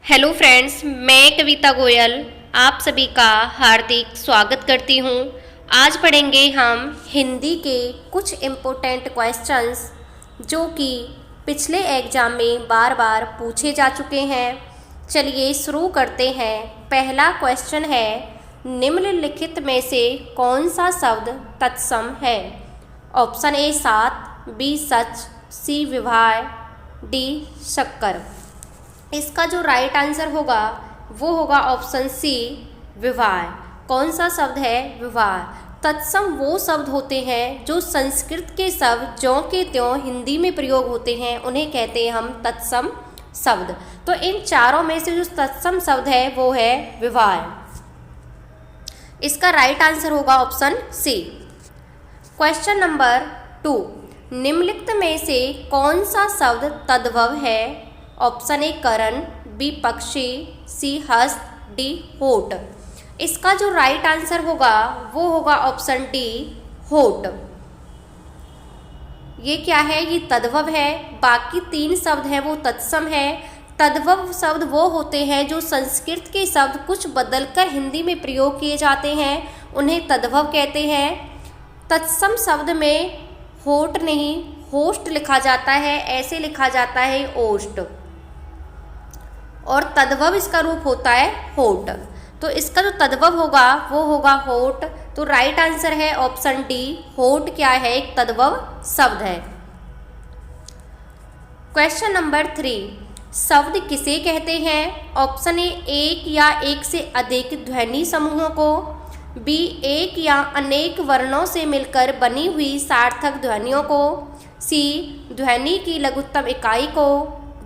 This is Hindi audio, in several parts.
हेलो फ्रेंड्स, मैं कविता गोयल आप सभी का हार्दिक स्वागत करती हूँ। आज पढ़ेंगे हम हिंदी के कुछ इम्पोर्टेंट क्वेश्चंस जो कि पिछले एग्जाम में बार बार पूछे जा चुके हैं। चलिए शुरू करते हैं। पहला क्वेश्चन है, निम्नलिखित में से कौन सा शब्द तत्सम है? ऑप्शन ए सात, बी सच, सी विवाह, डी शक्कर। इसका जो राइट आंसर होगा वो होगा ऑप्शन सी विवाह। कौन सा शब्द है? विवाह। तत्सम वो शब्द होते हैं जो संस्कृत के शब्द ज्यों के त्यों हिंदी में प्रयोग होते हैं, उन्हें कहते हैं हम तत्सम शब्द। तो इन चारों में से जो तत्सम शब्द है वो है विवाह। इसका राइट आंसर होगा ऑप्शन सी। क्वेश्चन नंबर 2, निम्नलिखित में से कौन सा शब्द तद्भव है? ऑप्शन ए करण, बी पक्षी, सी हस्त, डी होठ। इसका जो राइट आंसर होगा वो होगा ऑप्शन डी होठ। ये क्या है? ये तद्भव है। बाकी तीन शब्द हैं वो तत्सम है। तद्भव शब्द वो होते हैं जो संस्कृत के शब्द कुछ बदलकर हिंदी में प्रयोग किए जाते हैं, उन्हें तद्भव कहते हैं। तत्सम शब्द में होठ नहीं होस्ट लिखा जाता है, ऐसे लिखा जाता है ओष्ट, और तद्भव इसका रूप होता है होठ। तो इसका जो तद्भव होगा वो होगा होठ। तो राइट आंसर है ऑप्शन डी होठ। क्या है? एक तद्भव शब्द है। क्वेश्चन नंबर 3, शब्द किसे कहते हैं? ऑप्शन ए एक या एक से अधिक ध्वनि समूहों को, बी एक या अनेक वर्णों से मिलकर बनी हुई सार्थक ध्वनियों को, सी ध्वनि की लघुत्तम इकाई को,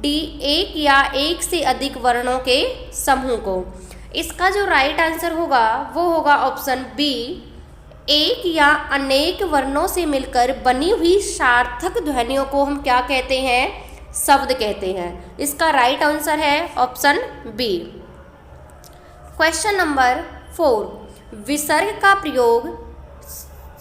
डी एक या एक से अधिक वर्णों के समूह को। इसका जो राइट आंसर होगा वो होगा ऑप्शन बी एक या अनेक वर्णों से मिलकर बनी हुई सार्थक ध्वनियों को हम क्या कहते हैं? शब्द कहते हैं। इसका राइट आंसर है ऑप्शन बी। क्वेश्चन नंबर 4, विसर्ग का प्रयोग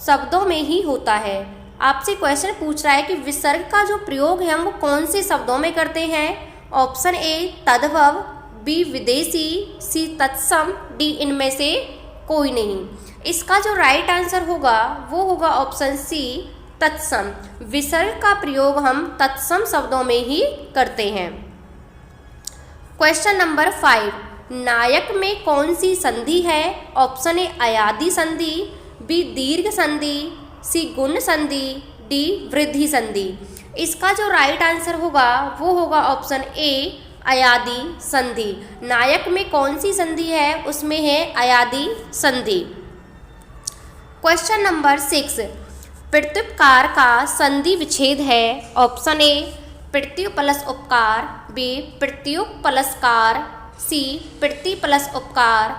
शब्दों में ही होता है। आपसे क्वेश्चन पूछ रहा है कि विसर्ग का जो प्रयोग है हम वो कौन से शब्दों में करते हैं? ऑप्शन ए तद्भव, बी विदेशी, सी तत्सम, डी इनमें से कोई नहीं। इसका जो राइट आंसर होगा वो होगा ऑप्शन सी तत्सम। विसर्ग का प्रयोग हम तत्सम शब्दों में ही करते हैं। क्वेश्चन नंबर 5, नायक में कौन सी संधि है? ऑप्शन ए अयादि संधि, बी दीर्घ संधि, सी गुण संधि, डी वृद्धि संधि। इसका जो राइट आंसर होगा वो होगा ऑप्शन ए अयादि संधि। नायक में कौन सी संधि है? उसमें है अयादि संधि। क्वेश्चन नंबर 6, प्रत्युपकार का संधि विच्छेद है। ऑप्शन ए प्रत्यु प्लस उपकार, बी प्रत्युप प्लस कार, सी प्रति प्लस उपकार,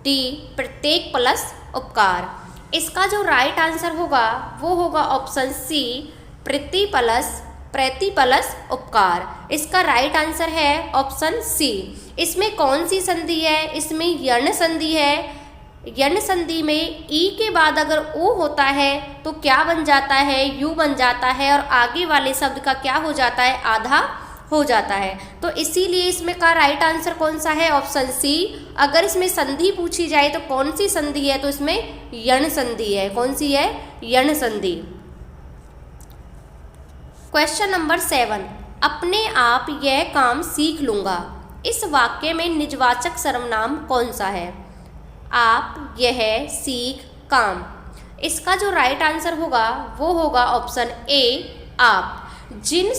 डी प्रत्येक प्लस उपकार। इसका जो राइट आंसर होगा वो होगा ऑप्शन सी प्रति प्लस उपकार। इसका राइट आंसर है ऑप्शन सी। इसमें कौन सी संधि है? इसमें यण संधि है। यण संधि में ई के बाद अगर ओ होता है तो क्या बन जाता है? यू बन जाता है, और आगे वाले शब्द का क्या हो जाता है? आधा हो जाता है। तो इसीलिए इसमें का राइट आंसर कौन सा है? Option C. अगर इसमें संधि पूछी जाए तो कौन सी संधि है? तो इसमें यण संधि है। कौन सी है? यण संधि। क्वेश्चन नंबर 7, अपने आप यह काम सीख लूंगा। इस वाक्य में निजवाचक सर्वनाम कौन सा है? आप, यह, सीख, काम। इसका जो राइट आंसर होगा वो होगा ऑप्शन ए आप। जिन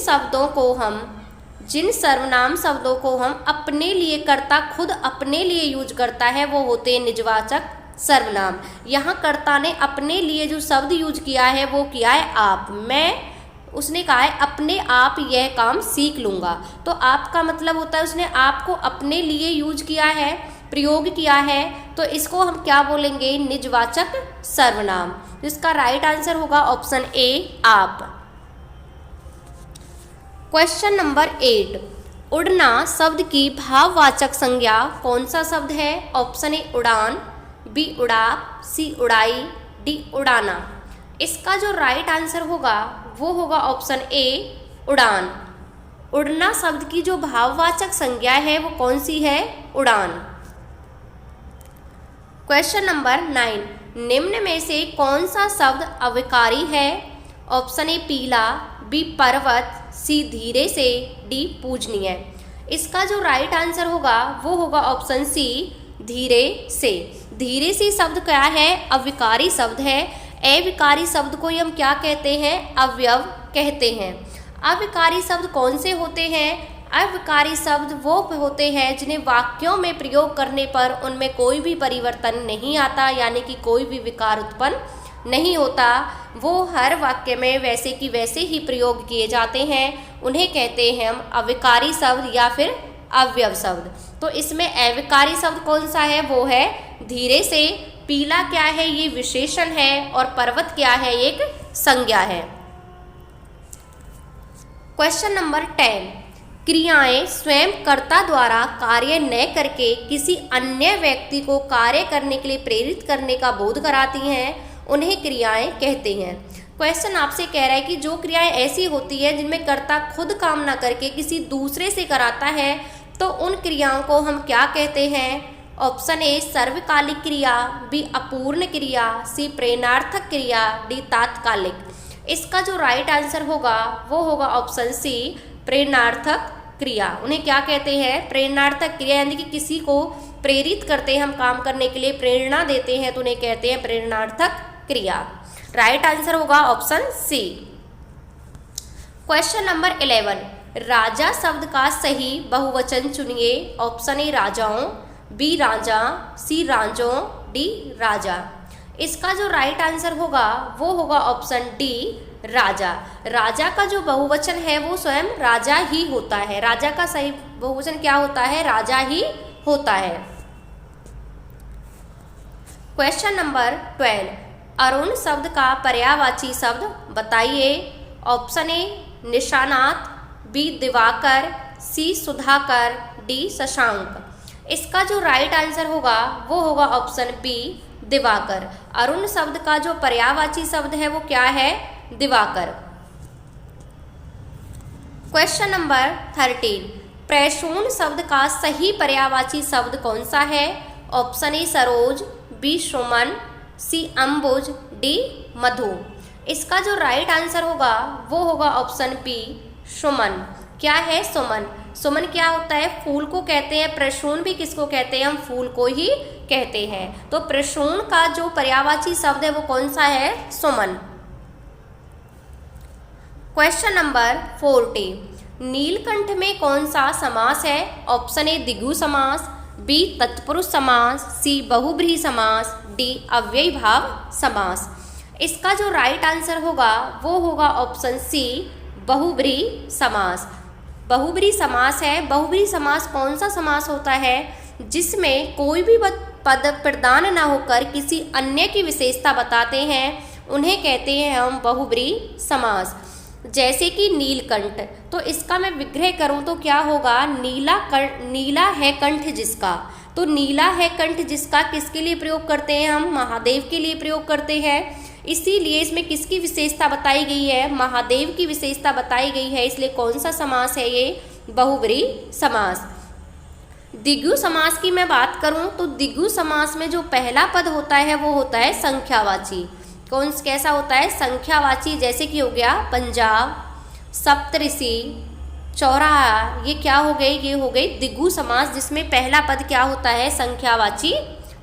सर्वनाम शब्दों को हम अपने लिए कर्ता खुद अपने लिए यूज करता है वो होते हैं निजवाचक सर्वनाम। यहाँ कर्ता ने अपने लिए जो शब्द यूज किया है वो किया है आप। उसने कहा है अपने आप यह काम सीख लूँगा। तो आप का मतलब होता है उसने आपको अपने लिए यूज किया है, प्रयोग किया है, तो इसको हम क्या बोलेंगे? निजवाचक सर्वनाम। इसका राइट आंसर होगा ऑप्शन ए आप। क्वेश्चन नंबर 8, उड़ना शब्द की भाववाचक संज्ञा कौन सा शब्द है? ऑप्शन ए उड़ान, बी उड़ाप, सी उड़ाई, डी उड़ाना। इसका जो राइट आंसर होगा वो होगा ऑप्शन ए उड़ान। उड़ना शब्द की जो भाववाचक संज्ञा है वो कौन सी है? उड़ान। क्वेश्चन नंबर 9, निम्न में से कौन सा शब्द अविकारी है? ऑप्शन ए पीला, बी पर्वत, सी धीरे से, डी पूजनीय। इसका जो राइट आंसर होगा वो होगा ऑप्शन सी धीरे से। धीरे से शब्द क्या है? अविकारी शब्द है। अविकारी शब्द को हम क्या कहते हैं? अवयव कहते हैं। अविकारी शब्द कौन से होते हैं? अविकारी शब्द वो होते हैं जिन्हें वाक्यों में प्रयोग करने पर उनमें कोई भी परिवर्तन नहीं आता, यानी कि कोई भी विकार उत्पन्न नहीं होता। वो हर वाक्य में वैसे की वैसे ही प्रयोग किए जाते हैं। उन्हें कहते हैं हम अविकारी शब्द या फिर अवयव शब्द। तो इसमें अविकारी शब्द कौन सा है? वो है धीरे से। पीला क्या है? ये विशेषण है। और पर्वत क्या है? एक संज्ञा है। क्वेश्चन नंबर 10, क्रियाएं स्वयं कर्ता द्वारा कार्य न करके किसी अन्य व्यक्ति को कार्य करने के लिए प्रेरित करने का बोध कराती हैं, उन्हें क्रियाएं कहते हैं। क्वेश्चन आपसे कह रहा है कि जो क्रियाएं ऐसी होती है जिनमें कर्ता खुद काम ना करके किसी दूसरे से कराता है, तो उन क्रियाओं को हम क्या कहते हैं? ऑप्शन ए सर्वकालिक क्रिया, बी अपूर्ण क्रिया, सी प्रेरणार्थक क्रिया, डी तात्कालिक। इसका जो राइट आंसर होगा वो होगा ऑप्शन सी प्रेरणार्थक क्रिया। उन्हें क्या कहते हैं? प्रेरणार्थक क्रिया, यानी कि किसी को प्रेरित करते हैं हम काम करने के लिए, प्रेरणा देते हैं, तो उन्हें कहते हैं प्रेरणार्थक क्रिया। राइट आंसर होगा ऑप्शन सी। क्वेश्चन नंबर 11, राजा शब्द का सही बहुवचन चुनिए। ऑप्शन ए राजाओं, बी राजा, सी राजों, डी राजा। इसका जो राइट आंसर होगा वो होगा ऑप्शन डी राजा। राजा का जो बहुवचन है वो स्वयं राजा ही होता है। राजा का सही बहुवचन क्या होता है? राजा ही होता है। क्वेश्चन नंबर 12, अरुण शब्द का पर्यायवाची शब्द बताइए। ऑप्शन ए निशानात, बी दिवाकर, सी सुधाकर, डी शशांक। इसका जो राइट आंसर होगा वो होगा ऑप्शन बी दिवाकर। अरुण शब्द का जो पर्यायवाची शब्द है वो क्या है? दिवाकर। क्वेश्चन नंबर 13, प्रसून शब्द का सही पर्यायवाची शब्द कौन सा है? ऑप्शन ए सरोज, बी सुमन, सी अंबुज, डी मधु। इसका जो राइट आंसर होगा वो होगा ऑप्शन बी सुमन। क्या है? सुमन। सुमन क्या होता है? फूल को कहते हैं। प्रसून भी किसको कहते हैं? हम फूल को ही कहते हैं। तो प्रसून का जो पर्यायवाची शब्द है वो कौन सा है? सुमन। क्वेश्चन नंबर 40, नीलकंठ में कौन सा समास है? ऑप्शन ए द्विगु समास, बी तत्पुरुष समास, सी बहुब्रीहि समास, डी अव्ययी भाव समास। इसका जो राइट आंसर होगा वो होगा ऑप्शन सी बहुब्रीहि समास। बहुब्रीहि समास है। बहुब्रीहि समास कौन सा समास होता है? जिसमें कोई भी पद प्रदान न होकर किसी अन्य की विशेषता बताते हैं, उन्हें कहते हैं हम बहुब्रीहि समास। जैसे कि नीलकंठ, तो इसका मैं विग्रह करूं तो क्या होगा? नीला है कंठ जिसका। तो नीला है कंठ जिसका किसके लिए प्रयोग करते हैं हम? महादेव के लिए प्रयोग करते हैं। इसीलिए इसमें किसकी विशेषता बताई गई है? महादेव की विशेषता बताई गई है। इसलिए कौन सा समास है ये? बहुब्रीहि समास। द्विगु समास की मैं बात करूं तो द्विगु समास में जो पहला पद होता है वो होता है संख्यावाची। कैसा होता है? संख्यावाची। जैसे कि हो गया पंजाब, सप्तऋषि, चौराहा, ये क्या हो गए? ये हो गई द्विगु समास, जिसमें पहला पद क्या होता है? संख्यावाची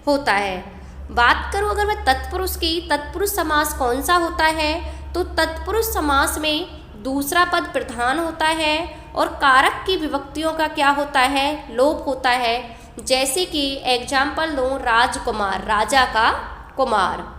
होता है। बात करूं अगर मैं तत्पुरुष की, तत्पुरुष समास कौन सा होता है? तो तत्पुरुष समास में दूसरा पद प्रधान होता है और कारक की विभक्तियों का क्या होता है? लोप होता है। जैसे कि एग्जाम्पल दूं, राजकुमार, राजा का कुमार।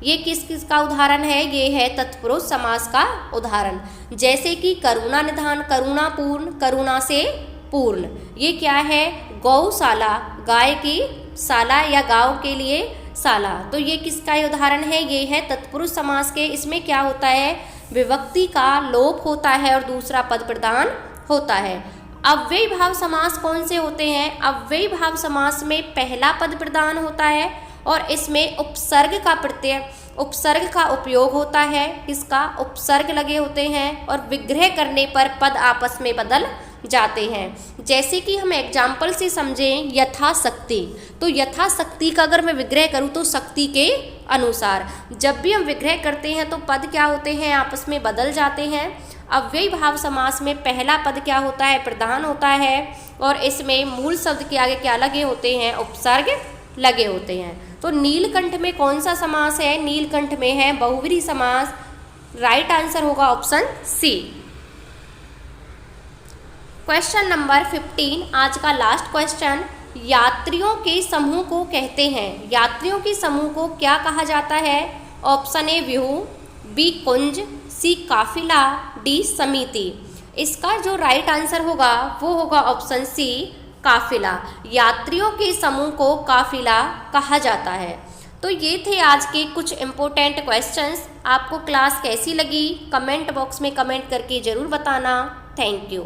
ये किस का उदाहरण है? ये है तत्पुरुष समास का उदाहरण। जैसे कि करुणा निधान, करुणापूर्ण, करुणा से पूर्ण। ये क्या है? गौशाला, गाय की शाला या गांव के लिए शाला। तो ये किसका उदाहरण है? ये है तत्पुरुष समास के। इसमें क्या होता है? विभक्ति का लोप होता है और दूसरा पद प्रदान होता है। अव्ययी भाव समास कौन से होते हैं? अव्ययी भाव समास में पहला पद प्रदान होता है और इसमें उपसर्ग का प्रत्यय उपसर्ग का उपयोग होता है, किसका, उपसर्ग लगे होते हैं, और विग्रह करने पर पद आपस में बदल जाते हैं। जैसे कि हम एग्जाम्पल से समझें, यथाशक्ति, तो यथाशक्ति का अगर मैं विग्रह करूँ तो शक्ति के अनुसार। जब भी हम विग्रह करते हैं तो पद क्या होते हैं, आपस में बदल जाते हैं। अव्ययी भाव समास में पहला पद क्या होता है, प्रधान होता है, और इसमें मूल शब्द के आगे क्या लगे होते हैं, उपसर्ग लगे होते हैं। तो नीलकंठ में कौन सा समास है, नीलकंठ में है बहुव्रीहि समास। राइट आंसर होगा ऑप्शन सी। क्वेश्चन नंबर 15, आज का लास्ट क्वेश्चन। यात्रियों के समूह को कहते हैं, यात्रियों के समूह को क्या कहा जाता है? ऑप्शन ए व्यूह, बी कुंज, सी काफिला, डी समिति। इसका जो राइट आंसर होगा वो होगा ऑप्शन सी, काफिला। यात्रियों के समूह को काफिला कहा जाता है। तो ये थे आज के कुछ इम्पोर्टेंट क्वेश्चंस। आपको क्लास कैसी लगी कमेंट बॉक्स में कमेंट करके ज़रूर बताना। Thank you.